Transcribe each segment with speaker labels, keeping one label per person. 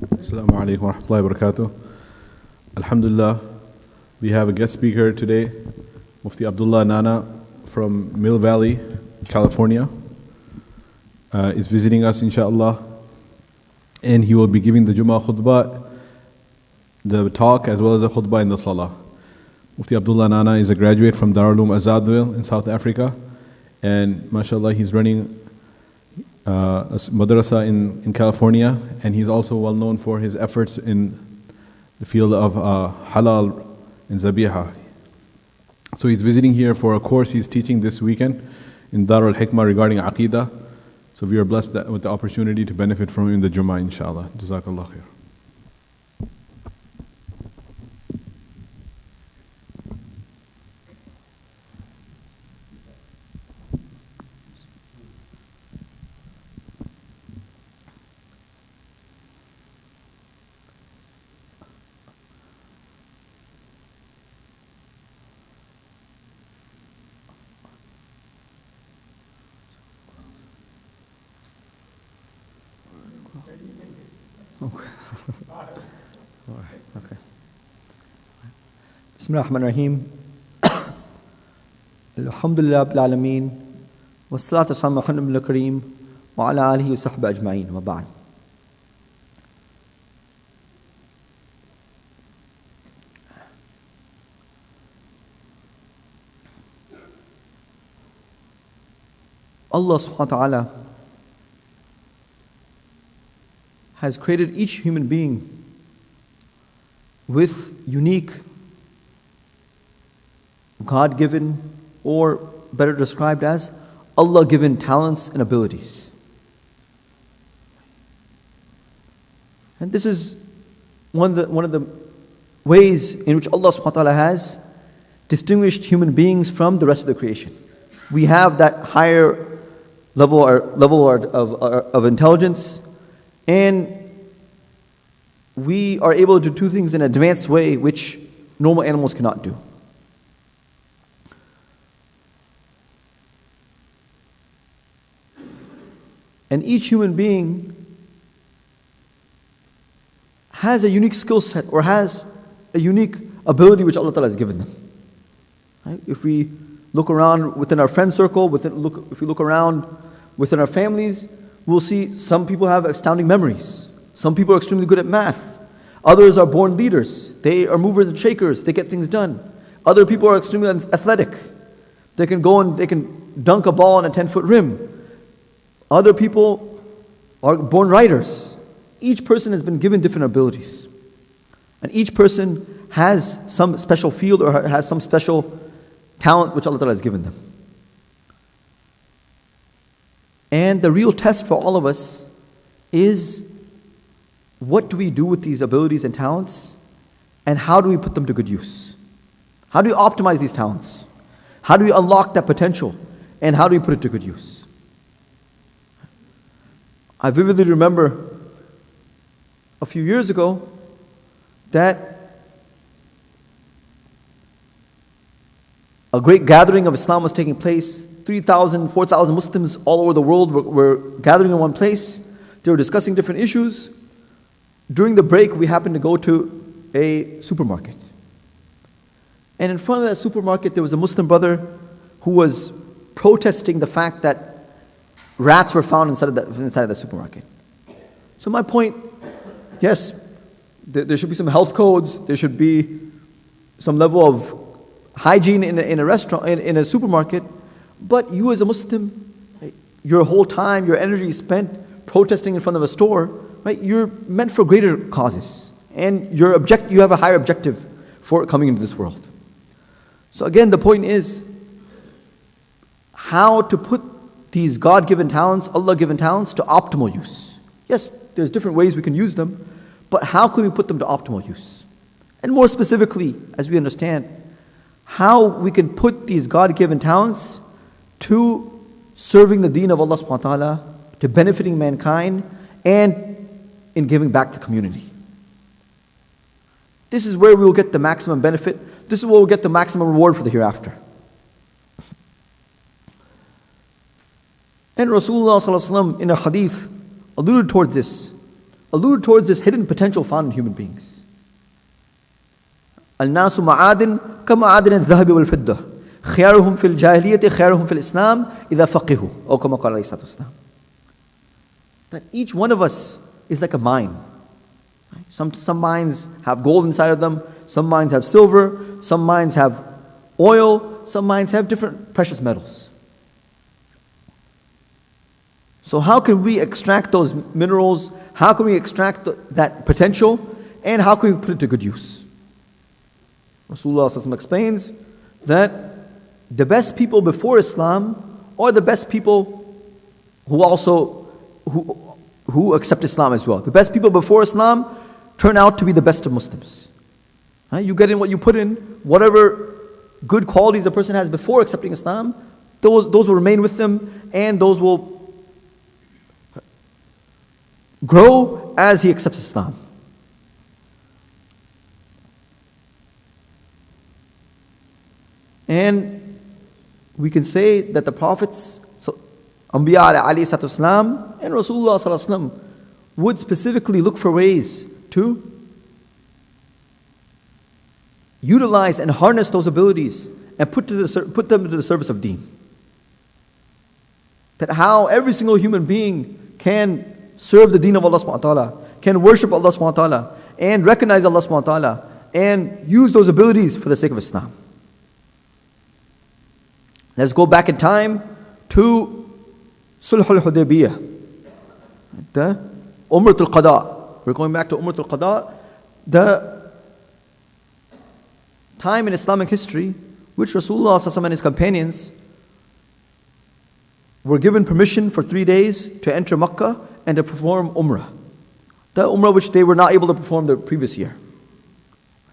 Speaker 1: Assalamu alaikum wa rahmatullahi wa barakatuh. Alhamdulillah, we have a guest speaker today, Mufti Abdullah Nana from Mill Valley, California. Is visiting us, inshallah, and he will be giving the Jummah Khutbah, the talk, as well as the Khutbah and the Salah. Mufti Abdullah Nana is a graduate from Darul Uloom Azadville in South Africa, and mashallah, he's running a madrasa in California, and he's also well known for his efforts in the field of halal and zabiha. So he's visiting here for a course he's teaching this weekend in Darul Hikmah regarding Aqidah. So we are blessed with the opportunity to benefit from him in the Jummah, inshallah. Jazakallah khair.
Speaker 2: Okay. Bismillah ar-Rahman ar-Rahim. Alhamdulillah Rabbil Alameen. Wassalatu wassalamu ala Nabiyyil Kareem wa ala alihi wa sahbihi ajma'in wa ba'd. Allah subhanahu wa ta'ala has created each human being with unique, God-given, or better described as Allah-given talents and abilities. And this is one of the ways in which Allah subhanahu wa ta'ala has distinguished human beings from the rest of the creation. We have that higher level of intelligence, and we are able to do things in an advanced way which normal animals cannot do. And each human being has a unique skill set or has a unique ability which Allah Ta'ala has given them. Right? If we look around within our friend circle, if we look around within our families, we'll see some people have astounding memories. Some people are extremely good at math. Others are born leaders. They are movers and shakers. They get things done. Other people are extremely athletic. They can go and they can dunk a ball on a 10-foot rim. Other people are born writers. Each person has been given different abilities. And each person has some special field or has some special talent which Allah Ta'ala has given them. And the real test for all of us is, what do we do with these abilities and talents? And how do we put them to good use? How do we optimize these talents? How do we unlock that potential? And how do we put it to good use? I vividly remember a few years ago that a great gathering of Islam was taking place. 3,000, 4,000 Muslims all over the world were gathering in one place. They were discussing different issues. During the break, we happened to go to a supermarket. And in front of that supermarket, there was a Muslim brother who was protesting the fact that rats were found inside of the supermarket. So my point, yes, there should be some health codes, there should be some level of hygiene in a restaurant, in a supermarket, but you as a Muslim, right, your whole time, your energy is spent protesting in front of a store, right? You're meant for greater causes, and you have a higher objective for coming into this world. So again, the point is how to put these God-given talents, Allah-given talents, to optimal use. Yes, there's different ways we can use them, but how can we put them to optimal use? And more specifically, as we understand, how we can put these God-given talents to serving the Deen of Allah subhanahu wa ta'ala, to benefiting mankind, and in giving back to the community. This is where we will get the maximum benefit. This is where we'll get the maximum reward for the hereafter. And Rasulullah sallallahu alaihi wasallam in a hadith alluded towards this alluded towards this hidden potential found in human beings. الناس معادن كمعادن الذهب والفضة خيارهم في الجاهلية خيارهم في الإسلام إذا فقهوا أو كما قال عليه الصلاة والسلام. That each one of us is like a mine. Some mines have gold inside of them, some mines have silver, some mines have oil, some mines have different precious metals. So how can we extract those minerals? How can we extract that potential? And how can we put it to good use? Rasulullah explains that the best people before Islam are the best people who accept Islam as well. The best people before Islam turn out to be the best of Muslims. You get in what you put in. Whatever good qualities a person has before accepting Islam, those will remain with them, and those will grow as he accepts Islam. And we can say that the prophets, Anbiya alayhi salatu wasalam, and Rasulullah sallallahu alaihi wasallam would specifically look for ways to utilize and harness those abilities and put them to the service of Deen. That how every single human being can serve the Deen of Allah subhanahu wa ta'ala, can worship Allah subhanahu wa ta'ala, and recognize Allah subhanahu wa ta'ala, and use those abilities for the sake of Islam. Let's go back in time to Sulh al-Hudaybiyah, the Umratul Qada. We're going back to Umratul Qada, the time in Islamic history which Rasulullah sallallahu alaihi wasallam and his companions were given permission for 3 days to enter Makkah and to perform Umrah. The Umrah which they were not able to perform the previous year.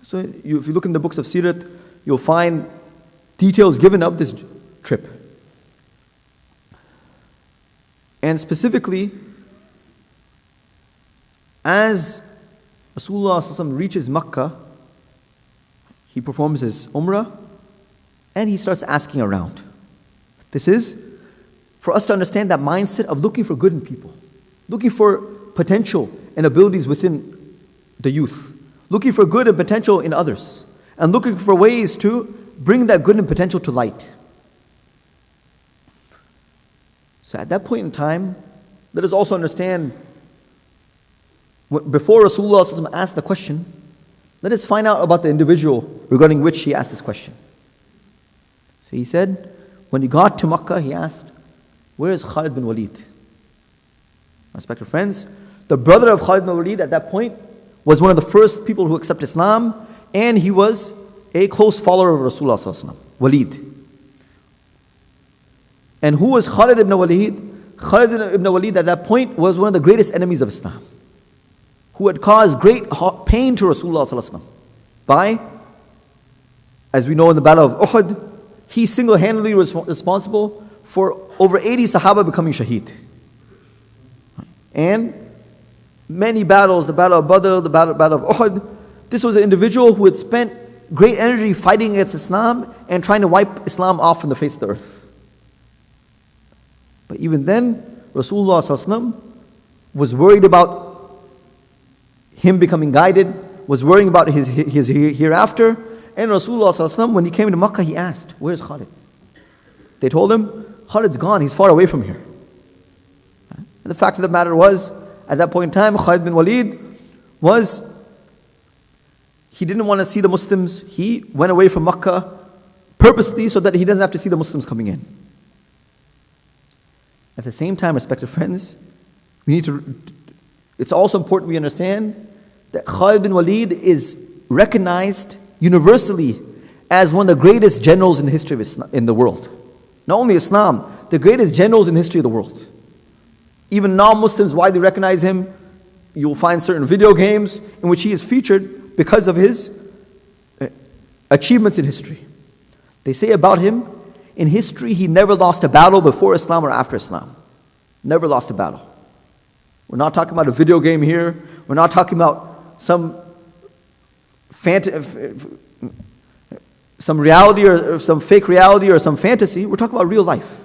Speaker 2: So if you look in the books of Sirat, you'll find details given of this trip. And specifically, as Rasulullah sallallahu alaihi wasallam reaches Makkah, he performs his Umrah and he starts asking around. This is for us to understand that mindset of looking for good in people, looking for potential and abilities within the youth, looking for good and potential in others, and looking for ways to bring that good and potential to light. So at that point in time, let us also understand, before Rasulullah asked the question, let us find out about the individual regarding which he asked this question. So he said, when he got to Makkah, he asked, where is Khalid bin Walid? Respected friends, the brother of Khalid bin Walid at that point was one of the first people who accepted Islam, and he was a close follower of Rasulullah, Walid. And who was Khalid ibn Walid? Khalid ibn Walid at that point was one of the greatest enemies of Islam, who had caused great pain to Rasulullah by, as we know in the battle of Uhud, he single-handedly was responsible for over 80 Sahaba becoming shaheed. And many battles, the battle of Badr, the battle of Uhud, this was an individual who had spent great energy fighting against Islam and trying to wipe Islam off from the face of the earth. But even then, Rasulullah was worried about him becoming guided, was worrying about his hereafter. And Rasulullah, when he came to Makkah, he asked, where's Khalid? They told him, Khalid's gone, he's far away from here. And the fact of the matter was, at that point in time, Khalid bin Walid he didn't want to see the Muslims. He went away from Makkah purposely so that he doesn't have to see the Muslims coming in. At the same time, respected friends, it's also important we understand that Khalid bin Walid is recognized universally as one of the greatest generals in the history of Islam, in the world. Not only Islam, the greatest generals in the history of the world. Even non-Muslims widely recognize him. You'll find certain video games in which he is featured because of his achievements in history. They say about him, in history, he never lost a battle before Islam or after Islam. Never lost a battle. We're not talking about a video game here. We're not talking about some reality or some fake reality or some fantasy. We're talking about real life.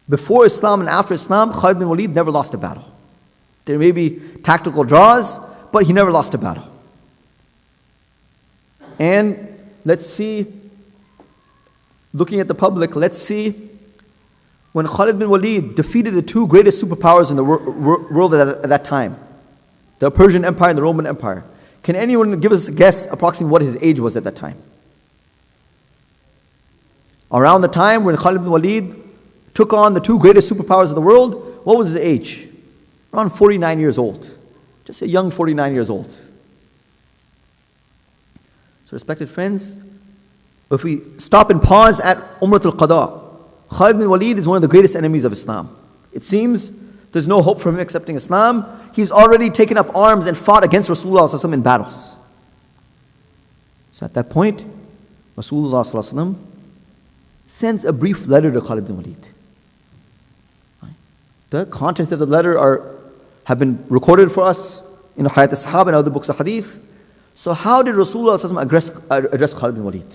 Speaker 2: Before Islam and after Islam, Khalid bin Walid never lost a battle. There may be tactical draws, but he never lost a battle. And let's see, looking at the public, let's see when Khalid bin Walid defeated the two greatest superpowers in the world at that time, the Persian Empire and the Roman Empire. Can anyone give us a guess approximately what his age was at that time? Around the time when Khalid bin Walid took on the two greatest superpowers of the world, what was his age? Around 49 years old. Just a young 49 years old. So respected friends, if we stop and pause at Umrat al-Qada, Khalid bin Walid is one of the greatest enemies of Islam. It seems there's no hope for him accepting Islam. He's already taken up arms and fought against Rasulullah ﷺ in battles. So at that point, Rasulullah ﷺ sends a brief letter to Khalid bin Walid. The contents of the letter have been recorded for us in Hayat al-Sahaba and other books of hadith. So how did Rasulullah ﷺ address Khalid bin Walid?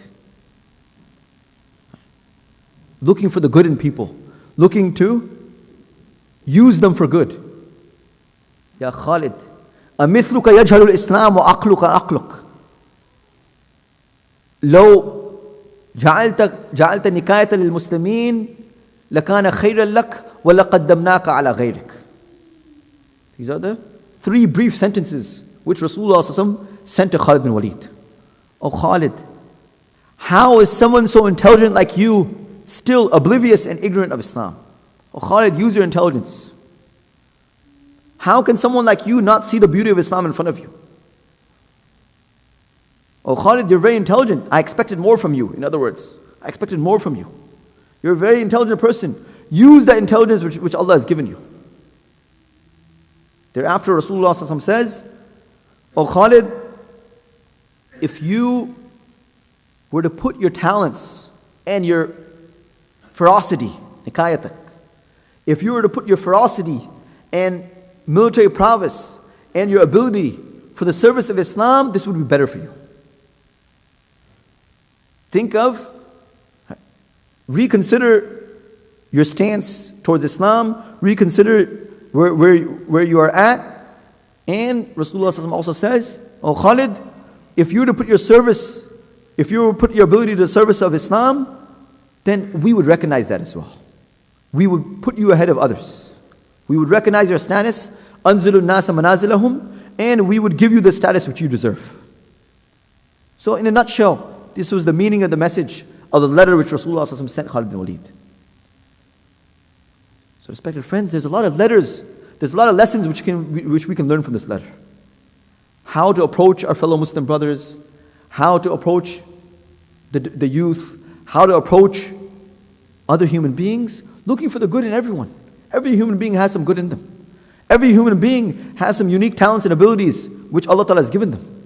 Speaker 2: Looking for the good in people, looking to use them for good. Ya Khalid, أمثلك يجهل الإسلام وعقلك عقلك لو جعلت نكاية للمسلمين لكان خيرا لك ولقدمناك على غيرك. These are the three brief sentences which Rasulullah ﷺ sent to Khalid bin Walid. Oh Khalid, how is someone so intelligent like you still oblivious and ignorant of Islam? Oh Khalid, use your intelligence. How can someone like you not see the beauty of Islam in front of you? Oh Khalid, you're very intelligent. I expected more from you. In other words, I expected more from you. You're a very intelligent person. Use that intelligence which Allah has given you. Thereafter, Rasulullah ﷺ says, Oh Khalid, if you were to put your talents and your ferocity, nikayatak, if you were to put your ferocity and military prowess and your ability for the service of Islam, this would be better for you. Think of, reconsider your stance towards Islam, reconsider where you are at. And Rasulullah ﷺ also says, Oh Khalid, if you were to put your service, if you were to put your ability to the service of Islam, then we would recognize that as well. We would put you ahead of others. We would recognize your status, أَنزِلُ النَّاسَ مَنَازِلَهُمْ, and we would give you the status which you deserve. So in a nutshell, this was the meaning of the message of the letter which Rasulullah ﷺ sent Khalid bin Walid. So respected friends, there's a lot of letters, there's a lot of lessons which we can learn from this letter. How to approach our fellow Muslim brothers, how to approach the youth, how to approach other human beings, looking for the good in everyone. Every human being has some good in them. Every human being has some unique talents and abilities which Allah Ta'ala has given them.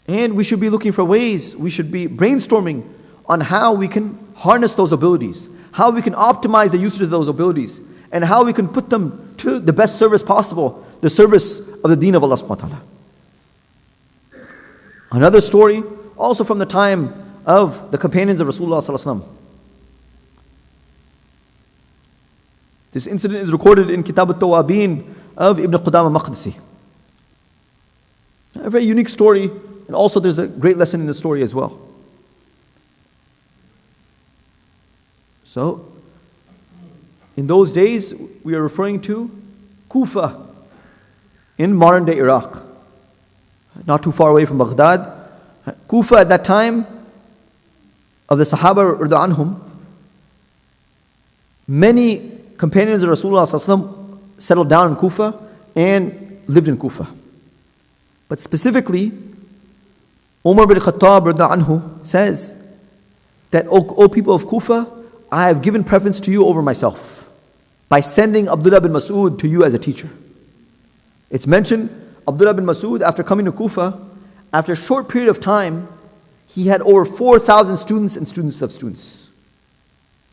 Speaker 2: And we should be looking for ways, we should be brainstorming on how we can harness those abilities, how we can optimize the usage of those abilities, and how we can put them to the best service possible, the service of the Deen of Allah subhanahu wa ta'ala. Another story, also from the time of the companions of Rasulullah sallallahu alaihi wasallam. This incident is recorded in Kitab al-Tawabin of Ibn Qudama Maqdisi. A very unique story, and also there's a great lesson in the story as well. So, in those days, we are referring to Kufa in modern day Iraq, not too far away from Baghdad. Kufa at that time of the Sahaba radhiyallahu anhum, many companions of Rasulullah sallallahu alaihi wasallam settled down in Kufa and lived in Kufa. But specifically, Umar bin Khattab radhiyallahu anhu says that, O people of Kufa, I have given preference to you over myself by sending Abdullah bin Mas'ud to you as a teacher. It's mentioned, Abdullah bin Mas'ud, after coming to Kufa, after a short period of time, he had over 4,000 students and students of students.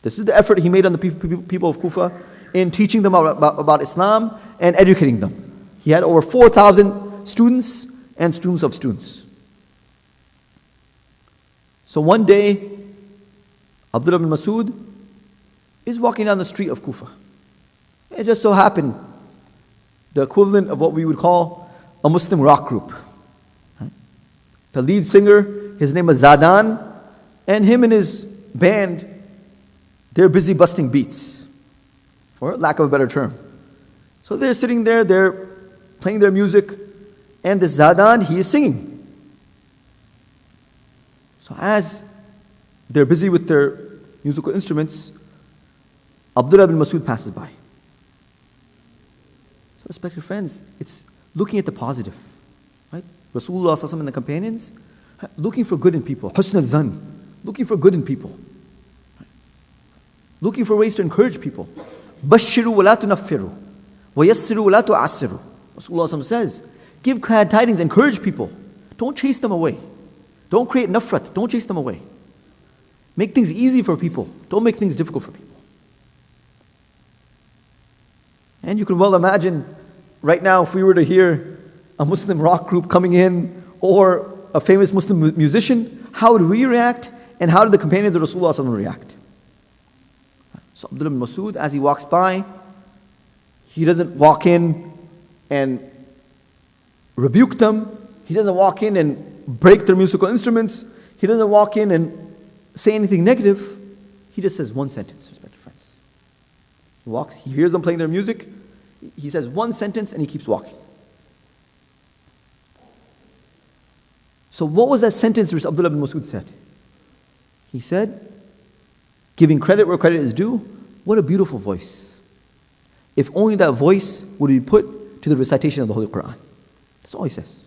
Speaker 2: This is the effort he made on the people of Kufa in teaching them about Islam and educating them. He had over 4,000 students and students of students. So one day, Abdullah bin Mas'ud is walking down the street of Kufa. It just so happened, the equivalent of what we would call a Muslim rock group. The lead singer, his name is Zadan, and him and his band, they're busy busting beats, for lack of a better term. So they're sitting there, they're playing their music, and this Zadan, he is singing. So as they're busy with their musical instruments, Abdullah bin Masud passes by. So respected friends, it's looking at the positive, right? Rasulullah ﷺ and the companions, looking for good in people, husn al-dhan, looking for good in people, looking for ways to encourage people. Bashiru wa la tunaffiru, wa yassiru wa la tu'assiru. Rasulullah ﷺ says, give glad tidings, encourage people. Don't chase them away. Don't create nafrat, don't chase them away. Make things easy for people. Don't make things difficult for people. And you can well imagine, right now, if we were to hear a Muslim rock group coming in, or a famous Muslim musician, how would we react, and how did the companions of Rasulullah ﷺ react? So Abdullah bin Masud, as he walks by, he doesn't walk in and rebuke them. He doesn't walk in and break their musical instruments. He doesn't walk in and say anything negative. He just says one sentence, respected friends. He walks, he hears them playing their music, he says one sentence and he keeps walking. So what was that sentence which Abdullah bin Masud said? He said, giving credit where credit is due, what a beautiful voice. If only that voice would be put to the recitation of the Holy Quran. That's all he says.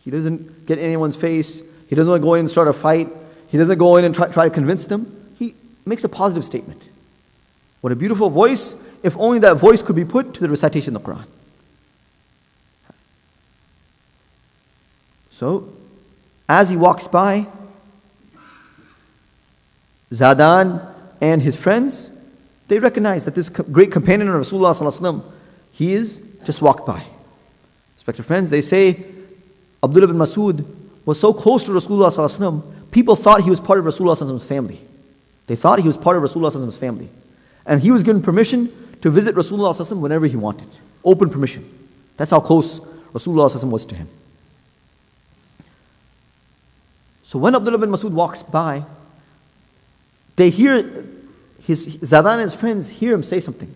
Speaker 2: He doesn't get in anyone's face. He doesn't go in and start a fight. He doesn't go in and try to convince them. He makes a positive statement. What a beautiful voice, if only that voice could be put to the recitation of the Quran. So, as he walks by, Zadan and his friends, they recognize that this great companion of Rasulullah ﷺ, he is just walked by. Respected friends, they say Abdullah bin Masud was so close to Rasulullah ﷺ, people thought he was part of Rasulullah ﷺ's family. They thought he was part of Rasulullah ﷺ's family. And he was given permission to visit Rasulullah ﷺ whenever he wanted. Open permission. That's how close Rasulullah ﷺ was to him. So when Abdullah bin Masud walks by, they hear Zadan and his friends hear him say something.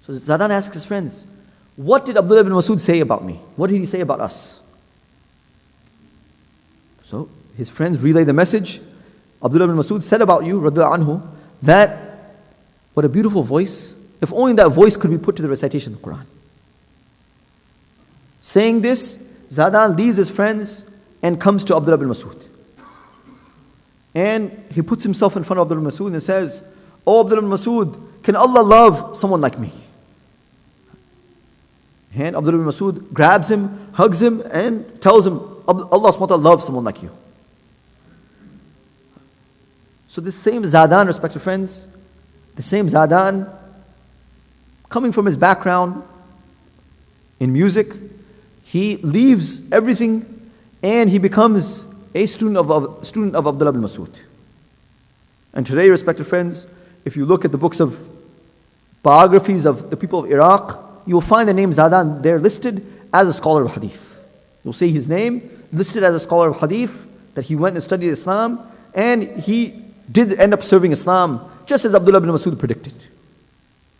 Speaker 2: So Zadan asks his friends, what did Abdullah bin Masud say about me? What did he say about us? So his friends relay the message. Abdullah bin Masud said about you, radiyallahu anhu, that what a beautiful voice. If only that voice could be put to the recitation of the Quran. Saying this, Zadan leaves his friends and comes to Abdullah bin Masud. And he puts himself in front of Abdullah bin Masud and says, "Oh Abdullah bin Masud, can Allah love someone like me?" And Abdullah bin Masud grabs him, hugs him, and tells him, Allah subhanahu wa ta'ala loves someone like you. So this same Zadan, respected friends, the same Zadan, coming from his background in music, he leaves everything and he becomes a student of Abdullah bin Masud. And today, respected friends, if you look at the books of biographies of the people of Iraq, you will find the name Zadan there listed as a scholar of hadith. You'll see his name listed as a scholar of hadith, that he went and studied Islam, and he did end up serving Islam, just as Abdullah bin Masud predicted.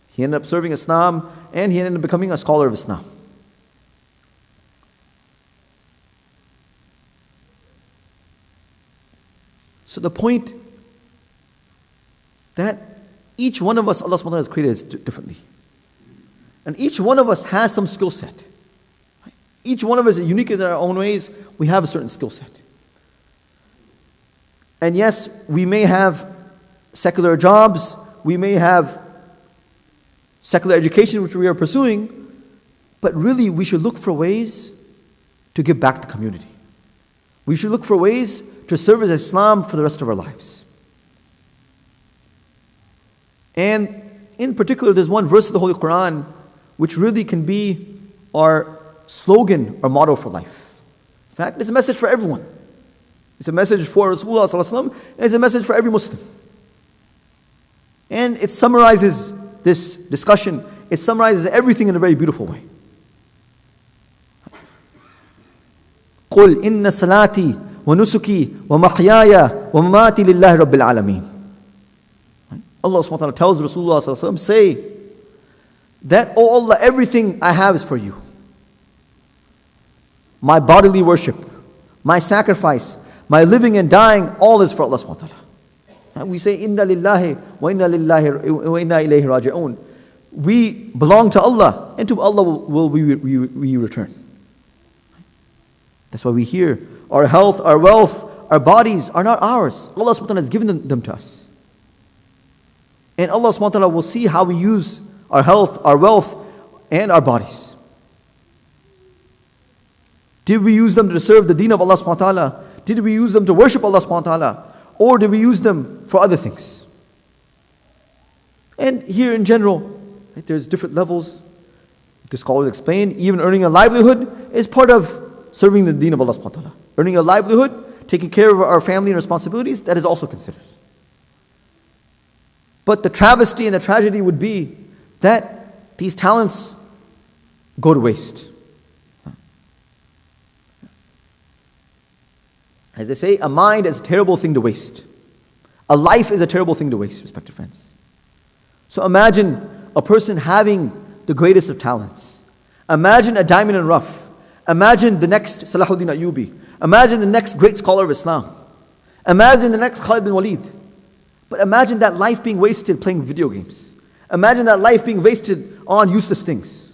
Speaker 2: He ended up serving Islam, and he ended up becoming a scholar of Islam. So the point that each one of us, Allah subhanahu wa ta'ala has created differently. And each one of us has some skill set. Each one of us is unique in our own ways. We have a certain skill set. And yes, we may have secular jobs, we may have secular education which we are pursuing, but really we should look for ways to give back to the community. We should look for ways to serve as Islam for the rest of our lives. And in particular, there's one verse of the Holy Quran which really can be our slogan or motto for life. In fact, it's a message for everyone. It's a message for Rasulullah ﷺ, and it's a message for every Muslim. And it summarizes this discussion, it summarizes everything in a very beautiful way. قُلْ إِنَّ صَلَاتِي وَنُسُكِي وَمَحْيَايَ وَمَمَاتِي لِلَّهِ رَبِّ الْعَالَمِينَ. Allah subhanahu wa ta'ala tells Rasulullah sallallahu alaihi wasallam, say that, "O Allah, everything I have is for you. My bodily worship, my sacrifice, my living and dying, all is for Allah subhanahu wa ta'ala." And we say, "Inna lillahi wa inna ilayhi raji'un." We belong to Allah, and to Allah will we return. That's why we hear our health, our wealth, our bodies are not ours. Allah subhanahu wa ta'ala has given them to us. And Allah subhanahu wa ta'ala will see how we use our health, our wealth, and our bodies. Did we use them to serve the deen of Allah subhanahu wa ta'ala? Did we use them to worship Allah subhanahu wa ta'ala? Or did we use them for other things? And here in general, right, there's different levels. The scholars explain, even earning a livelihood is part of serving the deen of Allah subhanahu wa ta'ala. Earning a livelihood, taking care of our family and responsibilities, that is also considered. But the travesty and the tragedy would be that these talents go to waste. As they say, a mind is a terrible thing to waste. A life is a terrible thing to waste, respected friends. So imagine a person having the greatest of talents. Imagine a diamond in rough. Imagine the next Salahuddin Ayyubi. Imagine the next great scholar of Islam. Imagine the next Khalid bin Walid. But imagine that life being wasted playing video games. Imagine that life being wasted on useless things.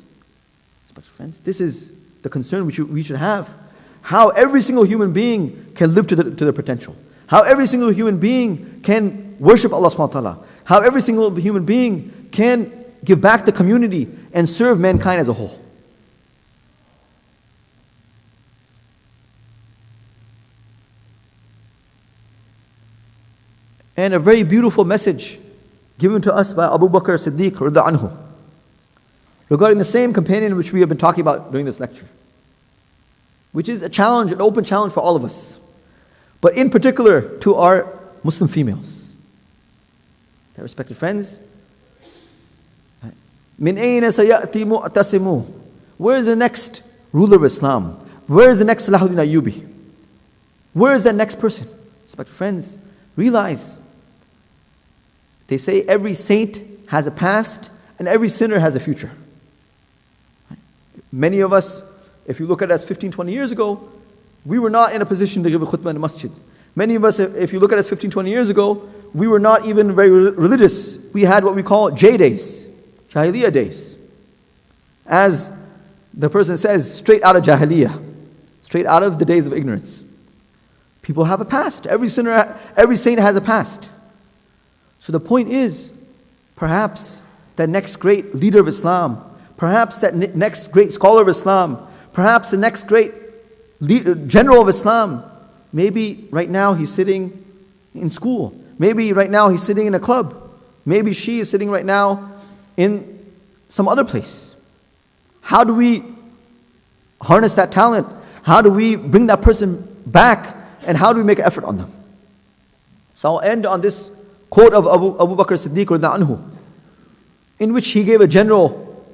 Speaker 2: Respected friends, this is the concern we should have. How every single human being can live to their potential. How every single human being can worship Allah subhanahu wa ta'ala. How every single human being can give back the community and serve mankind as a whole. And a very beautiful message given to us by Abu Bakr Siddiq radhiyallahu anhu regarding the same companion which we have been talking about during this lecture, which is a challenge, an open challenge for all of us, but in particular to our Muslim females. That, respected friends, min ayna sayati mu'tasimu, where is the next ruler of Islam? Where is the next Salahuddin Ayyubi? Where is that next person? Respected friends, realize, they say every saint has a past and every sinner has a future. Many of us, if you look at us 15, 20 years ago, we were not in a position to give a khutbah in a masjid. Many of us, if you look at us 15, 20 years ago, we were not even very religious. We had what we call J days, Jahiliyyah days. As the person says, straight out of Jahiliyyah, straight out of the days of ignorance. People have a past. Every sinner, every saint has a past. So the point is, perhaps that next great leader of Islam, perhaps that next great scholar of Islam, perhaps the next great general of Islam, maybe right now he's sitting in school. Maybe right now he's sitting in a club. Maybe she is sitting right now in some other place. How do we harness that talent? How do we bring that person back? And how do we make an effort on them? So I'll end on this quote of Abu Bakr Siddiq radhiyallahu anhu, in which he gave a general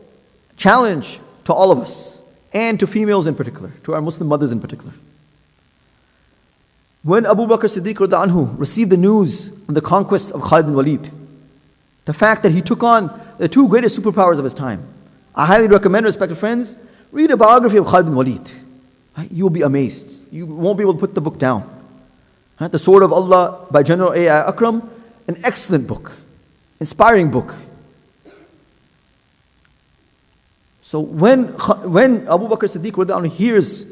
Speaker 2: challenge to all of us, and to females in particular, to our Muslim mothers in particular. When Abu Bakr Siddiq radhiyallahu anhu received the news of the conquest of Khalid bin Walid, the fact that he took on the two greatest superpowers of his time, I highly recommend, respected friends, read a biography of Khalid bin Walid. You will be amazed. You won't be able to put the book down. The Sword of Allah by General A.I. Akram, an excellent book, inspiring book. So when Abu Bakr Siddiq radhiyallahu anhu hears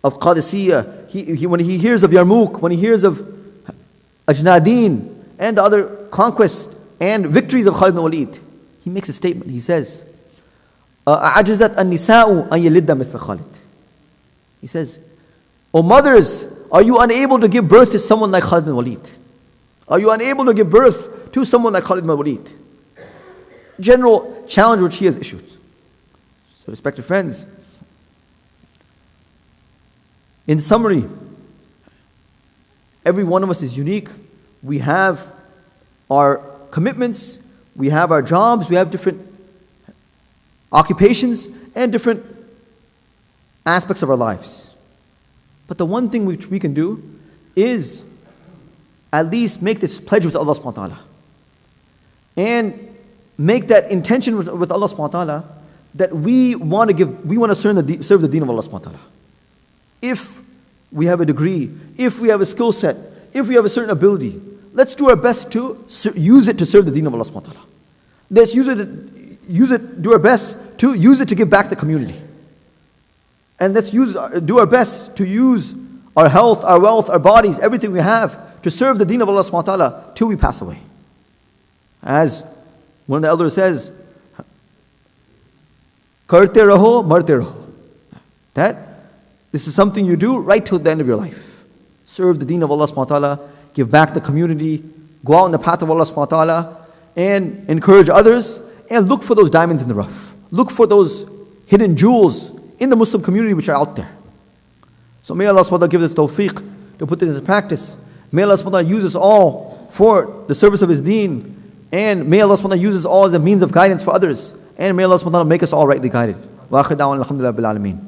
Speaker 2: of Qadisiyah, when he hears of Yarmouk, when he hears of Ajnadin and the other conquests and victories of Khalid bin Walid, he makes a statement. He says, "A'ajazat an-nisa'u an yalidda mithla Khalid." He says, "O mothers, are you unable to give birth to someone like Khalid bin Walid? Are you unable to give birth to someone like Khalid bin Walid?" General challenge which he has issued. So, respected friends, in summary, every one of us is unique. We have our commitments, we have our jobs, we have different occupations and different aspects of our lives. But the one thing which we can do is at least make this pledge with Allah subhanahu wa ta'ala. And make that intention with Allah subhanahu wa ta'ala that we want to serve the deen of Allah subhanahu wa ta'ala. If we have a degree, if we have a skill set, if we have a certain ability, let's do our best to use it to serve the deen of Allah subhanahu wa ta'ala. Let's do our best to use it to give back to the community. And let's do our best to use our health, our wealth, our bodies, everything we have to serve the deen of Allah subhanahu wa ta'ala till we pass away. As one of the elders says, Karte raho, marte raho. That this is something you do right till the end of your life. Serve the deen of Allah subhanahu wa ta'ala, give back to the community, go out in the path of Allah subhanahu wa ta'ala, and encourage others, and look for those diamonds in the rough. Look for those hidden jewels in the Muslim community which are out there. So may Allah subhanahu wa ta'ala give us tawfiq to put this into practice. May Allah subhanahu wa ta'ala use us all for the service of His deen. And may Allah subhanahu wa ta'ala use us all as a means of guidance for others. And may Allah subhanahu wa ta'ala make us all rightly guided. Wa akhir da'wan alhamdulillah bil alameen.